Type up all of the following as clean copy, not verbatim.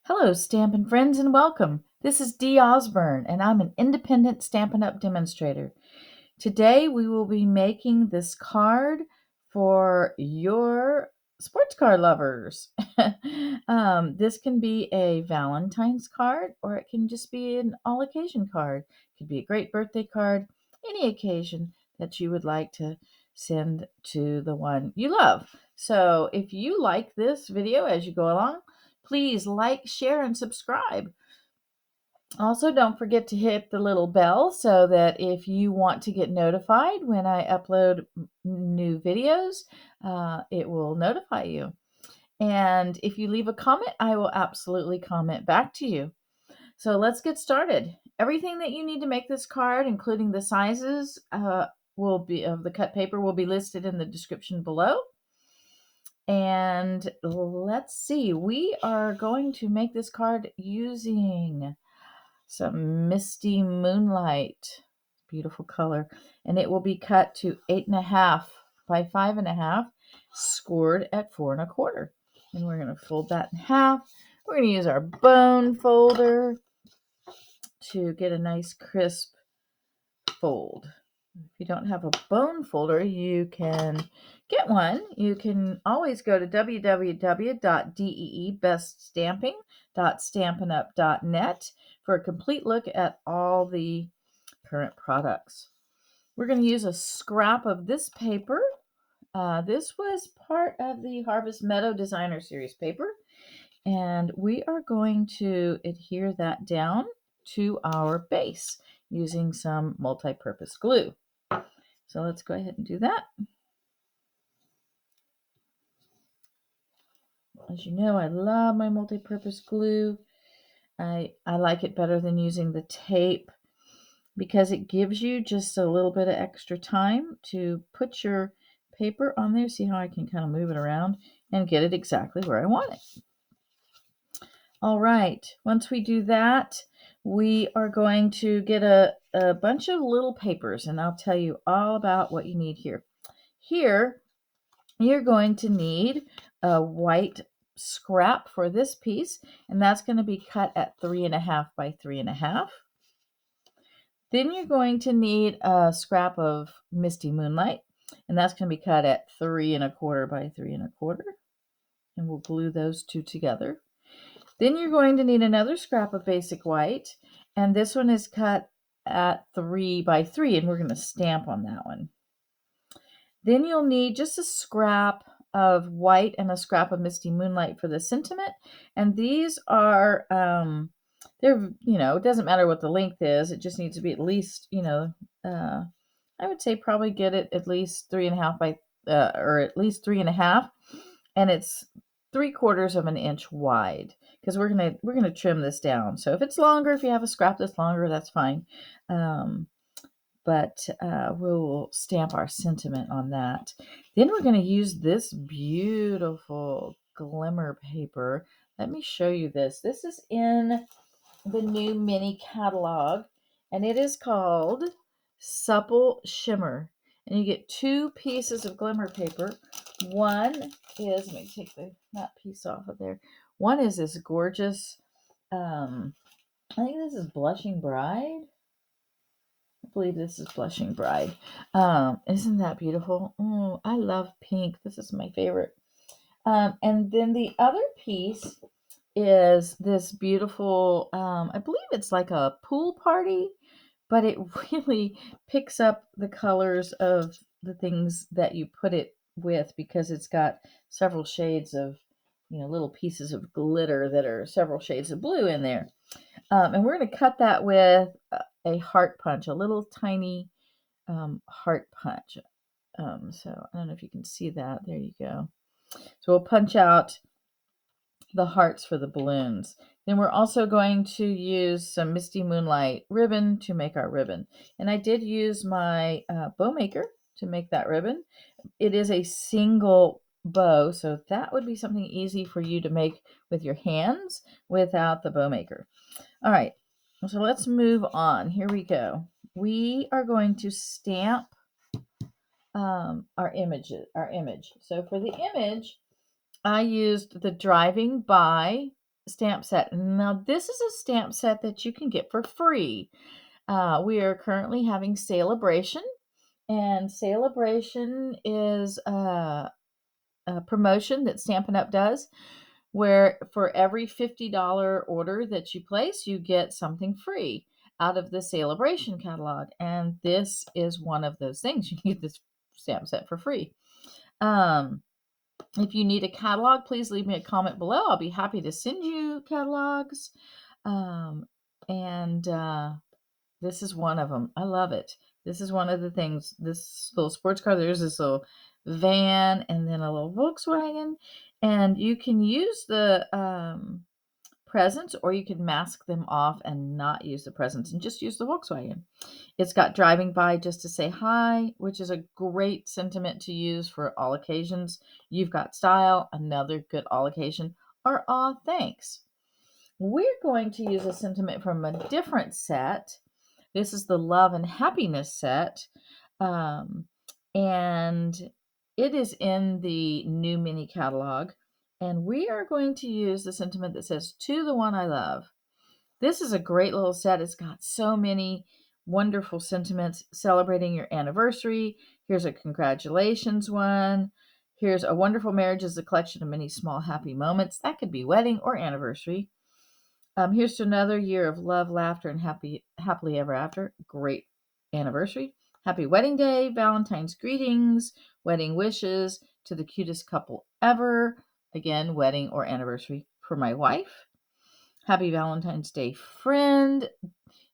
Hello, Stampin' friends, and welcome. This is Dee Osburn, and I'm an independent Stampin' Up! Demonstrator. Today, we will be making this card for your sports card lovers. This can be a Valentine's card, or it can just be an all-occasion card. It could be a great birthday card, any occasion that you would like to send to the one you love. So if you like this video as you go along, please like, share, and subscribe. Also, don't forget to hit the little bell so that if you want to get notified when I upload new videos, it will notify you. And if you leave a comment, I will absolutely comment back to you. So let's get started. Everything that you need to make this card, including the sizes will be of the cut paper, will be listed in the description below. And let's see, we are going to make this card using some Misty Moonlight, beautiful color, and it will be cut to 8.5 by 5.5, scored at 4 1/4. And we're going to fold that in half. We're going to use our bone folder to get a nice crisp fold. If you don't have a bone folder, you can get one. You can always go to www.deebeststamping.stampinup.net for a complete look at all the current products. We're going to use a scrap of this paper. This was part of the Harvest Meadow Designer Series paper, and we are going to adhere that down to our base using some multi-purpose glue. So let's go ahead and do that. As you know, I love my multi-purpose glue. I like it better than using the tape because it gives you just a little bit of extra time to put your paper on there. See how I can kind of move it around and get it exactly where I want it. All right, once we do that, we are going to get a bunch of little papers, and I'll tell you all about what you need here. Here, you're going to need a white scrap for this piece, and that's going to be cut at 3.5 by 3.5. Then you're going to need a scrap of Misty Moonlight, and that's going to be cut at 3.25 by 3.25. And we'll glue those two together. Then you're going to need another scrap of basic white, and this one is cut at 3 by 3, and we're going to stamp on that one. Then you'll need just a scrap of white and a scrap of Misty Moonlight for the sentiment. And these are, they're, it doesn't matter what the length is. It just needs to be at least, I would say probably get it at least 3.5 by, or at least 3.5. And it's 3/4 of an inch wide because we're gonna trim this down. So if it's longer, if you have a scrap that's longer, that's fine. But we'll stamp our sentiment on that. Then we're going to use this beautiful glimmer paper. Let me show you this. This is in the new mini catalog, and it is called Supple Shimmer. And you get 2 pieces of glimmer paper. One is, let me take that piece off of there. One is this gorgeous, I think this is Blushing Bride. I believe this is Blushing Bride. Isn't that beautiful? Oh, I love pink. This is my favorite. And then the other piece is this beautiful, I believe it's like a pool party, but it really picks up the colors of the things that you put it with because it's got several shades of, little pieces of glitter that are several shades of blue in there. And we're going to cut that with a heart punch, a little tiny heart punch. So I don't know if you can see that. There you go. So we'll punch out the hearts for the balloons. Then we're also going to use some Misty Moonlight ribbon to make our ribbon. And I did use my bow maker to make that ribbon. It is a single bow, so that would be something easy for you to make with your hands without the bow maker. All right, so let's move on. Here we go. We are going to stamp our image. So for the image, I used the Driving By stamp set. Now, this is a stamp set that you can get for free. We are currently having Celebration, and Celebration is a promotion that Stampin' Up! Does, where for every $50 order that you place, you get something free out of the Celebration catalog. And this is one of those things. You can get this stamp set for free. If you need a catalog, please leave me a comment below. I'll be happy to send you catalogs. And this is one of them. I love it. This is one of the things. This little sports car, there's this little van and then a little Volkswagen. And you can use the presents, or you can mask them off and not use the presents and just use the Volkswagen. It's got driving by just to say hi, which is a great sentiment to use for all occasions. You've got style, another good all occasion, or aw, thanks. We're going to use a sentiment from a different set. This is the Love and Happiness set. And it is in the new mini catalog. And we are going to use the sentiment that says, to the one I love. This is a great little set. It's got so many wonderful sentiments celebrating your anniversary. Here's a congratulations one. Here's a wonderful marriage is a collection of many small happy moments. That could be wedding or anniversary. Here's to another year of love, laughter, and happily ever after. Great anniversary. Happy wedding day, Valentine's greetings, wedding wishes to the cutest couple ever. Again, wedding or anniversary for my wife. Happy Valentine's Day, friend.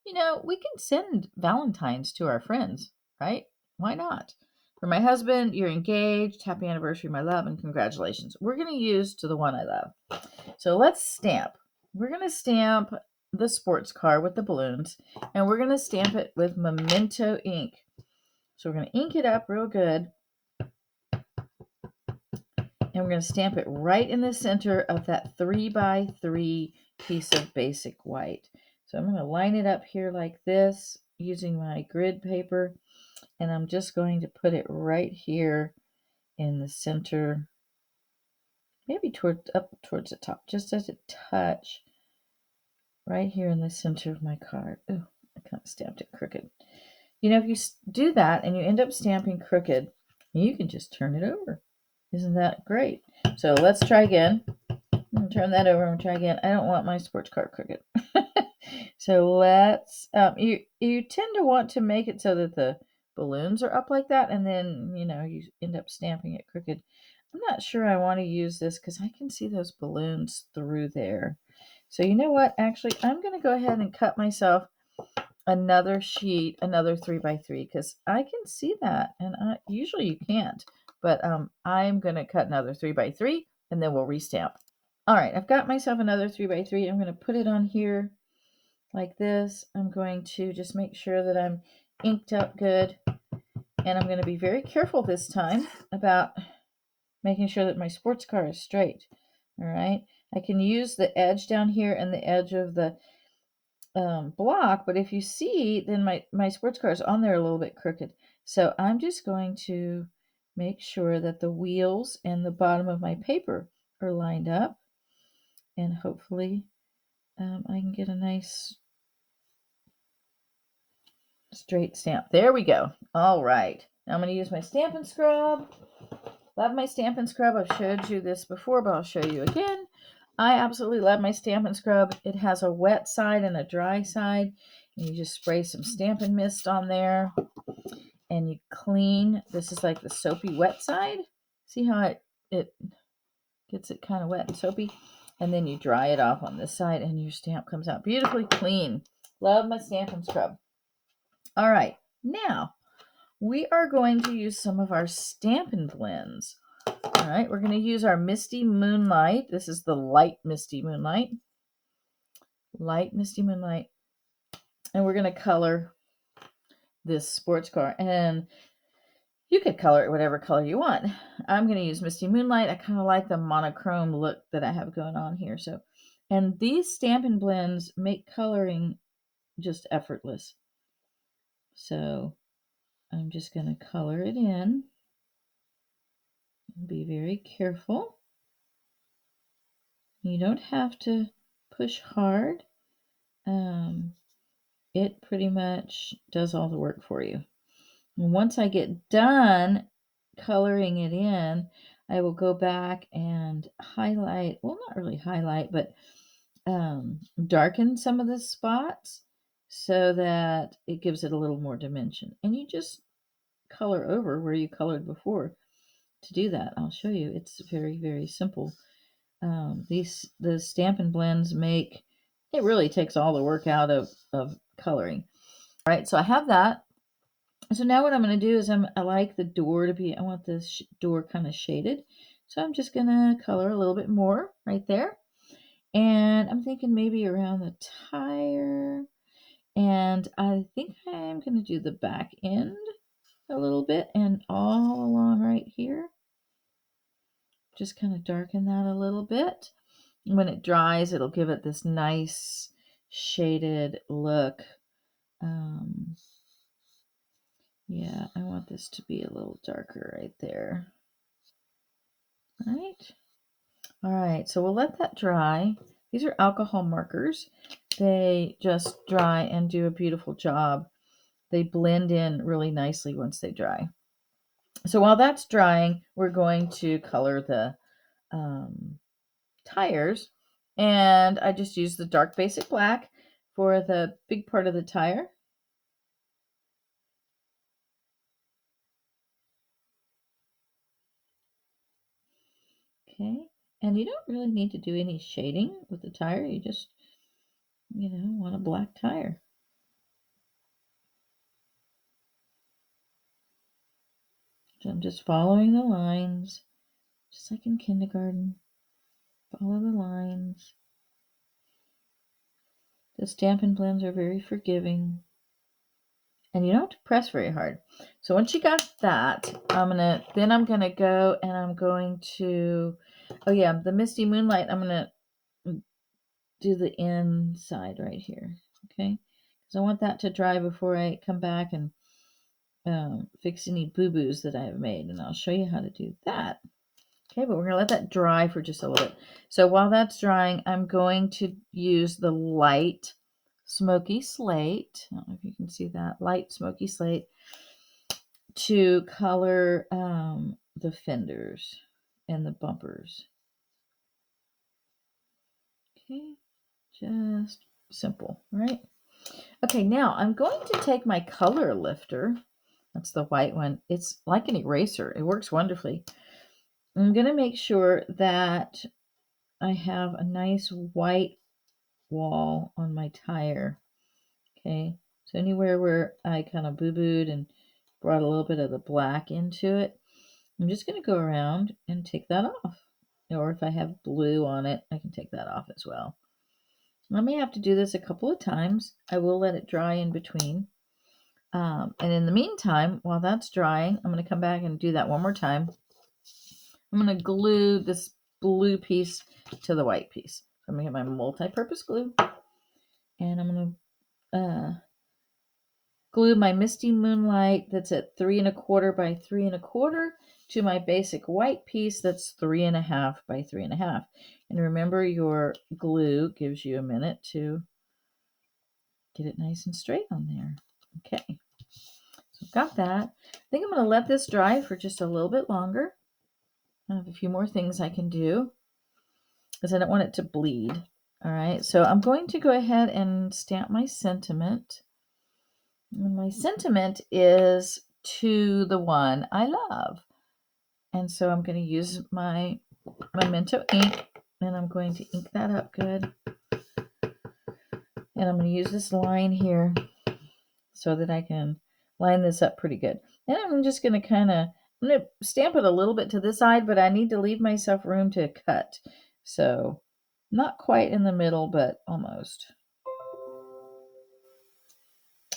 You know, we can send Valentines to our friends, right? Why not? For my husband, you're engaged. Happy anniversary, my love, and congratulations. We're going to use to the one I love. So let's stamp. We're going to stamp the sports car with the balloons, and we're going to stamp it with Memento ink. So we're going to ink it up real good, and we're going to stamp it right in the center of that 3x3 piece of basic white. So I'm going to line it up here like this using my grid paper, and I'm just going to put it right here in the center, maybe up towards the top, just as a touch, right here in the center of my card. Oh, I kind of stamped it crooked. You know, if you do that and you end up stamping crooked, you can just turn it over. Isn't that great? So let's try again. I'm going to turn that over and try again. I don't want my sports card crooked. So let's, you tend to want to make it so that the balloons are up like that, and then, you know, you end up stamping it crooked. I'm not sure I want to use this because I can see those balloons through there. So you know what? Actually, I'm going to go ahead and cut myself another sheet, another 3x3, because I can see that, and usually you can't. But I'm going to cut another 3x3, and then we'll restamp. All right, I've got myself another 3x3. I'm going to put it on here like this. I'm going to just make sure that I'm inked up good, and I'm going to be very careful this time about making sure that my sports car is straight. All right, I can use the edge down here and the edge of the block, but if you see, then my sports car is on there a little bit crooked. So I'm just going to make sure that the wheels and the bottom of my paper are lined up, and hopefully I can get a nice straight stamp. There we go. All right. Now I'm going to use my Stampin' Scrub. Love my Stampin' Scrub. I've showed you this before, but I'll show you again. I absolutely love my Stampin' Scrub. It has a wet side and a dry side. And you just spray some Stampin' Mist on there, and you clean. This is like the soapy wet side. See how it gets it kind of wet and soapy? And then you dry it off on this side, and your stamp comes out beautifully clean. Love my Stampin' Scrub. All right, now we are going to use some of our Stampin' Blends. All right, we're going to use our Misty Moonlight. This is the light Misty Moonlight. Light Misty Moonlight. And we're going to color this sports car. And you could color it whatever color you want. I'm going to use Misty Moonlight. I kind of like the monochrome look that I have going on here. So, and these Stampin' Blends make coloring just effortless. So I'm just going to color it in. Be very careful. You don't have to push hard, it pretty much does all the work for you. And once I get done coloring it in, I will go back and highlight, well, not really highlight, but darken some of the spots so that it gives it a little more dimension. And you just color over where you colored before to do that. I'll show you. It's very, very simple. The Stampin' Blends make, it really takes all the work out of coloring. All right, so I have that. So now what I'm going to do is I like the door to be, I want this door kind of shaded. So I'm just going to color a little bit more right there. And I'm thinking maybe around the tire. And I think I'm going to do the back end a little bit and all along right here. Just kind of darken that a little bit. When it dries, it'll give it this nice shaded look. Yeah, I want this to be a little darker right there. All right, so we'll let that dry. These are alcohol markers. They just dry and do a beautiful job. They blend in really nicely once they dry. So while that's drying, we're going to color the tires. And I just use the dark basic black for the big part of the tire. Okay, and you don't really need to do any shading with the tire. You just, want a black tire. So I'm just following the lines, just like in kindergarten. Follow the lines. The Stampin' Blends are very forgiving. And you don't have to press very hard. So once you got that, I'm gonna go and I'm going to, oh yeah, the Misty Moonlight, I'm gonna do the inside right here, okay? Because I want that to dry before I come back and fix any boo-boos that I have made, and I'll show you how to do that. Okay, but we're gonna let that dry for just a little bit. So while that's drying, I'm going to use the light smoky slate. I don't know if you can see that light smoky slate to color the fenders and the bumpers. Okay, just simple, right? Okay, now I'm going to take my color lifter. That's the white one. It's like an eraser. It works wonderfully. I'm going to make sure that I have a nice white wall on my tire. Okay, so anywhere where I kind of boo-booed and brought a little bit of the black into it, I'm just going to go around and take that off. Or if I have blue on it, I can take that off as well. I may have to do this a couple of times. I will let it dry in between. And in the meantime, while that's drying, I'm going to come back and do that one more time. I'm going to glue this blue piece to the white piece. So I'm going to get my multi-purpose glue. And I'm going to glue my Misty Moonlight that's at 3 1/4 by 3 1/4 to my basic white piece that's 3 1/2 by 3 1/2. And remember, your glue gives you a minute to get it nice and straight on there. Okay, so I've got that. I think I'm going to let this dry for just a little bit longer. I have a few more things I can do because I don't want it to bleed. All right, so I'm going to go ahead and stamp my sentiment. And my sentiment is to the one I love. And so I'm going to use my Memento ink, and I'm going to ink that up good. And I'm going to use this line here so that I can line this up pretty good. And I'm just going to I'm going to stamp it a little bit to this side, but I need to leave myself room to cut. So not quite in the middle, but almost.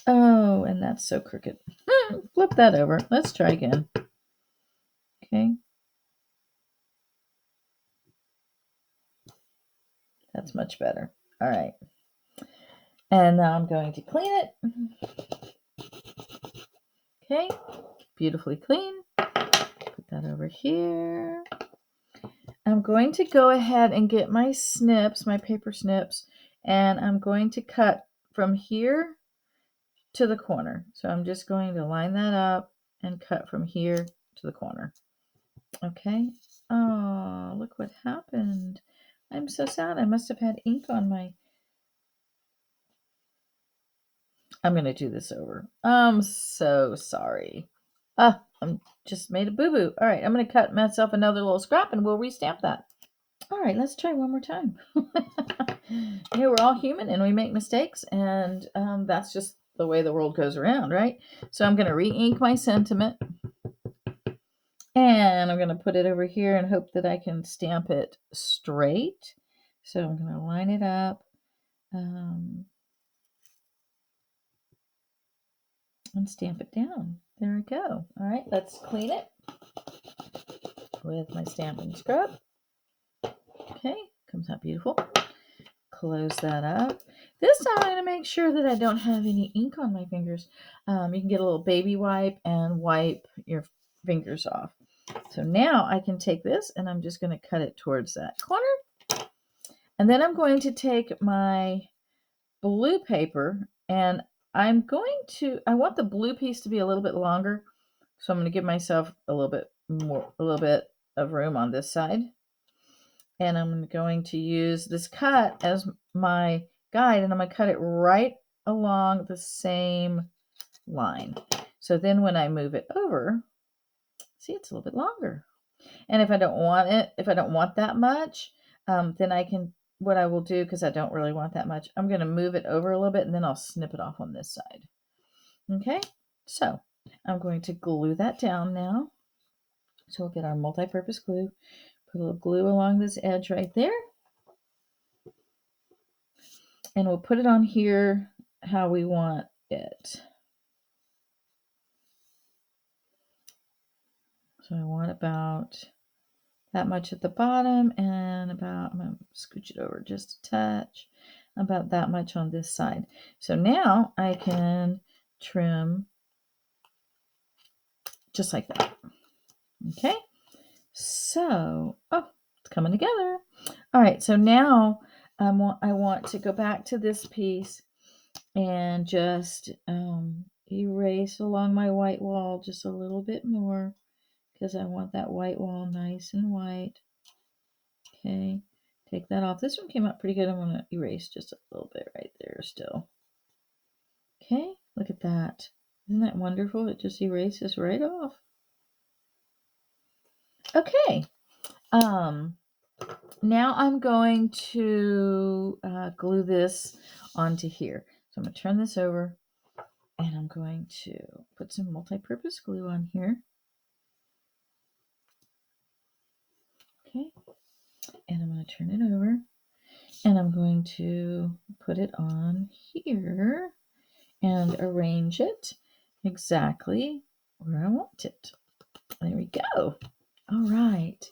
Oh, and that's so crooked. Flip that over. Let's try again. Okay. That's much better. All right. And now I'm going to clean it. Okay. Beautifully clean. Put that over here. I'm going to go ahead and get my snips, my paper snips, and I'm going to cut from here to the corner. So I'm just going to line that up and cut from here to the corner. Okay. Oh, look what happened. I'm so sad. I must have had ink on my... I'm going to do this over. I'm so sorry. I'm just made a boo-boo. All right, I'm going to cut myself another little scrap and we'll restamp that. All right, let's try one more time. We're all human and we make mistakes, and that's just the way the world goes around, right? So I'm going to re-ink my sentiment, and I'm going to put it over here and hope that I can stamp it straight. So I'm going to line it up and stamp it down. There we go. All right, let's clean it with my Stampin' Scrub. Okay, comes out beautiful. Close that up. This time I'm going to make sure that I don't have any ink on my fingers. You can get a little baby wipe and wipe your fingers off. So now I can take this and I'm just going to cut it towards that corner. And then I'm going to take my blue paper and I want the blue piece to be a little bit longer. So I'm going to give myself a little bit of room on this side. And I'm going to use this cut as my guide, and I'm going to cut it right along the same line. So then when I move it over, see, it's a little bit longer. And if I don't want that much, then what I will do, because I don't really want that much, I'm going to move it over a little bit and then I'll snip it off on this side. Okay, so I'm going to glue that down now. So we'll get our multi-purpose glue, put a little glue along this edge right there. And we'll put it on here how we want it. So I want about that much at the bottom and about, I'm going to scooch it over just a touch, about that much on this side. So now I can trim just like that. Okay, so, it's coming together. All right, so now I want to go back to this piece and just erase along my white wall just a little bit more, because I want that white wall nice and white. Okay, take that off. This one came out pretty good. I'm going to erase just a little bit right there still. Okay, look at that. Isn't that wonderful? It just erases right off. Okay, now I'm going to glue this onto here. So I'm going to turn this over and I'm going to put some multi-purpose glue on here. Okay, and I'm going to turn it over and I'm going to put it on here and arrange it exactly where I want it. There we go. All right.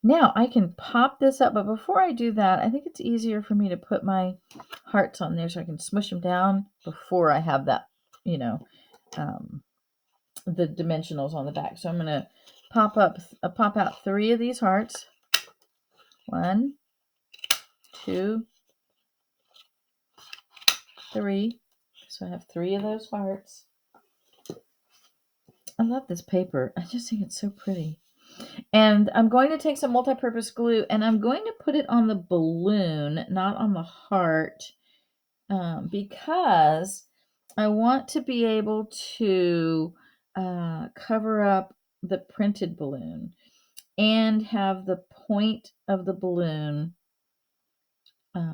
Now I can pop this up, but before I do that, I think it's easier for me to put my hearts on there so I can smush them down before I have that, the dimensionals on the back. So I'm going to pop out 3 of these hearts. 1, 2, 3. So I have 3 of those hearts. I love this paper. I just think it's so pretty. And I'm going to take some multi-purpose glue and I'm going to put it on the balloon, not on the heart, because I want to be able to cover up the printed balloon and have the point of the balloon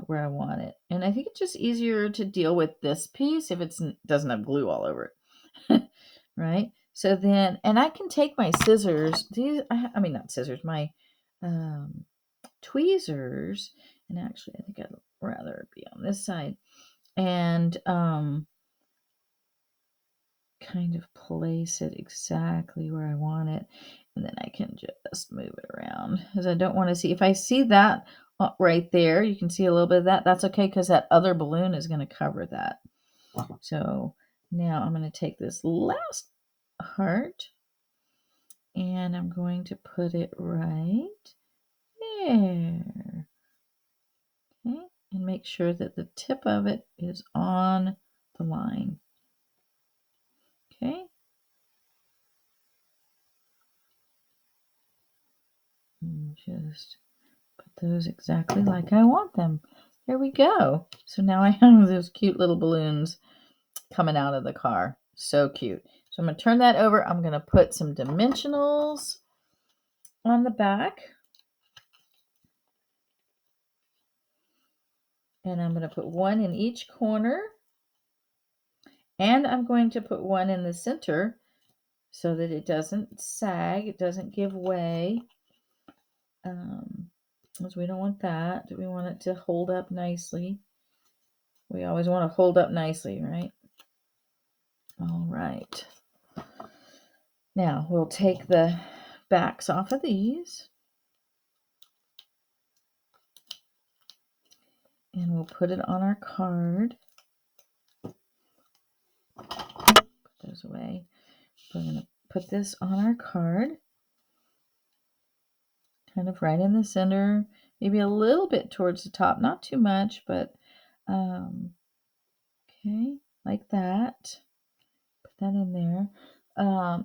where I want it. And I think it's just easier to deal with this piece if it doesn't have glue all over it. Right? So then, and I can take my scissors, not scissors, my tweezers, and actually I think I'd rather be on this side, and kind of place it exactly where I want it, and then I can just move it around, because I don't want to see, if I see that right there, you can see a little bit of that, that's okay, because that other balloon is going to cover that. So now I'm going to take this last heart and I'm going to put it right There. Okay, and make sure that the tip of it is on the line. Okay. And just put those exactly like I want them. There we go. So now I have those cute little balloons coming out of the car. So cute. So I'm going to turn that over. I'm going to put some dimensionals on the back. And I'm going to put one in each corner. And I'm going to put one in the center so that it doesn't sag, it doesn't give way. Because we don't want that. We want it to hold up nicely. We always want to hold up nicely, right? All right. Now we'll take the backs off of these. And we'll put it on our card. Put those away. We're going to put this on our card. Kind of right in the center. Maybe a little bit towards the top. Not too much, but okay, like that. Put that in there.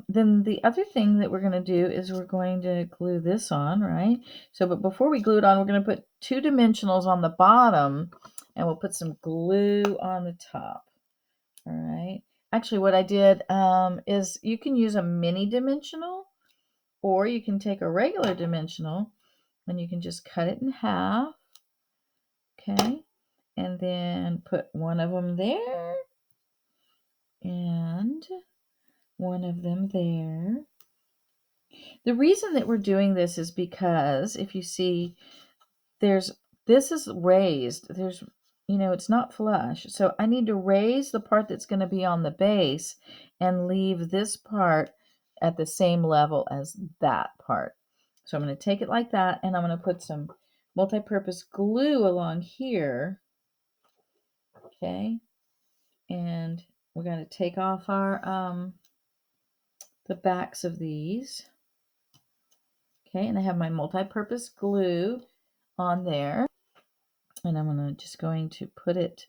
Then the other thing that we're going to do is we're going to glue this on, right? So, but before we glue it on, we're going to put two dimensionals on the bottom, and we'll put some glue on the top. All right. Actually, what I did is you can use a mini dimensional, or you can take a regular dimensional, and you can just cut it in half. Okay. And then put one of them there, and one of them there. The reason that we're doing this is because if you see, this is raised. It's not flush. So I need to raise the part that's going to be on the base and leave this part at the same level as that part. So I'm going to take it like that, and I'm going to put some multi-purpose glue along here. Okay. And we're going to take off our the backs of these. Okay, and I have my multi-purpose glue on there. And I'm just going to put it,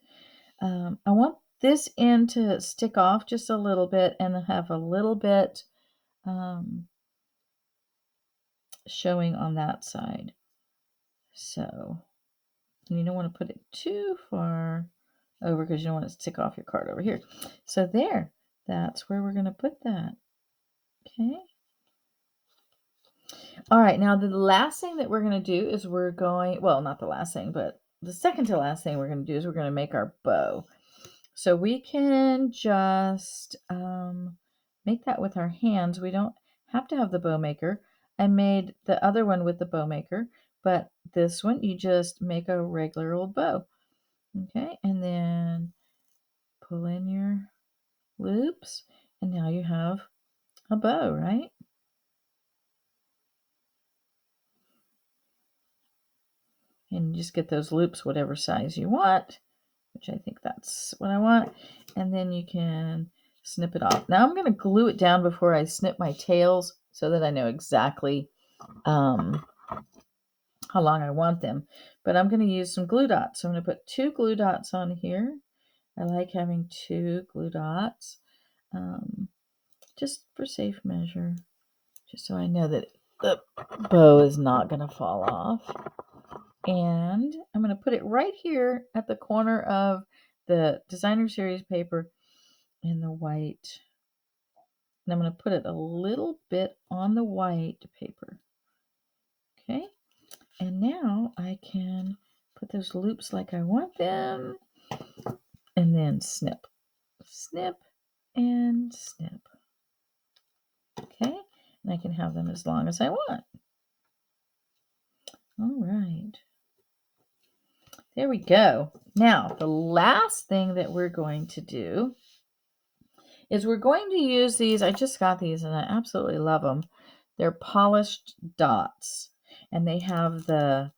I want this end to stick off just a little bit and have a little bit showing on that side. So, and you don't want to put it too far over because you don't want it to stick off your card over here. So there, that's where we're going to put that. Okay. All right, now the last thing that we're going to do is not the last thing, but the second to last thing we're going to do is we're going to make our bow. So we can just make that with our hands. We don't have to have the bow maker. I made the other one with the bow maker, but this one you just make a regular old bow. Okay, and then pull in your loops, and now you have a bow, right? And you just get those loops whatever size you want, which I think that's what I want. And then you can snip it off. Now I'm going to glue it down before I snip my tails so that I know exactly how long I want them. But I'm going to use some glue dots. So I'm going to put 2 glue dots on here. I like having 2 glue dots just for safe measure, just so I know that the bow is not going to fall off. And I'm going to put it right here at the corner of the designer series paper in the white. And I'm going to put it a little bit on the white paper. Okay. And now I can put those loops like I want them. And then snip, snip, and snip. Okay. And I can have them as long as I want. All right. There we go. Now, the last thing that we're going to do is we're going to use these. I just got these and I absolutely love them. They're polished dots. And they have I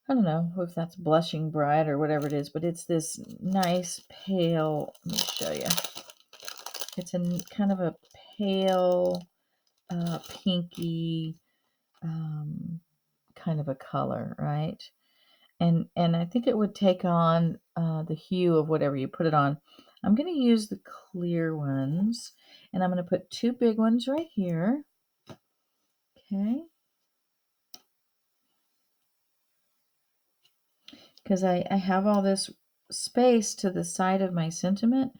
don't know if that's Blushing Bride or whatever it is, but it's this nice pale, let me show you. It's a kind of a pale, pinky kind of a color, right? And I think it would take on the hue of whatever you put it on. I'm going to use the clear ones, and I'm going to put 2 big ones right here. Okay. Because I have all this space to the side of my sentiment,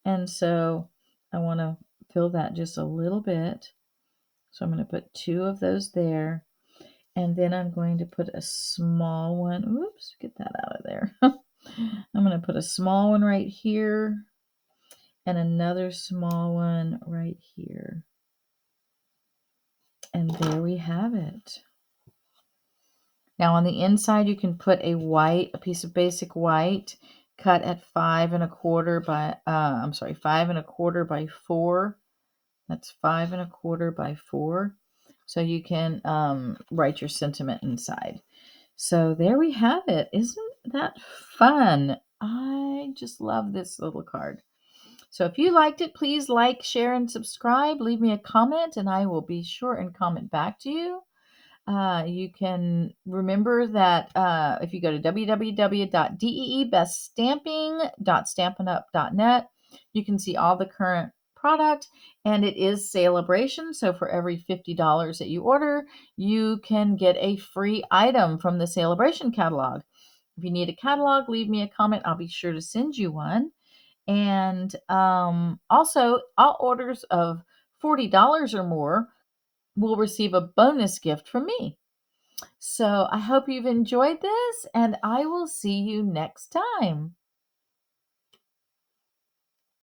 and so I want to fill that just a little bit. So I'm going to put 2 of those there, and then I'm going to put a small one. Oops, get that out of there. I'm going to put a small one right here and another small one right here. And there we have it. Now on the inside, you can put a piece of basic white cut at 5 1/4 by, 5 1/4 by 4. That's 5 1/4 by 4. So you can write your sentiment inside. So there we have it. Isn't that fun? I just love this little card. So if you liked it, please like, share, and subscribe. Leave me a comment, and I will be sure and comment back to you. You can remember that if you go to www.deebeststamping.stampinup.net, you can see all the current product, and it is Sale-a-bration. So for every $50 that you order, you can get a free item from the Sale-a-bration catalog. If you need a catalog, leave me a comment. I'll be sure to send you one. And also, all orders of $40 or more will receive a bonus gift from me. So I hope you've enjoyed this, and I will see you next time.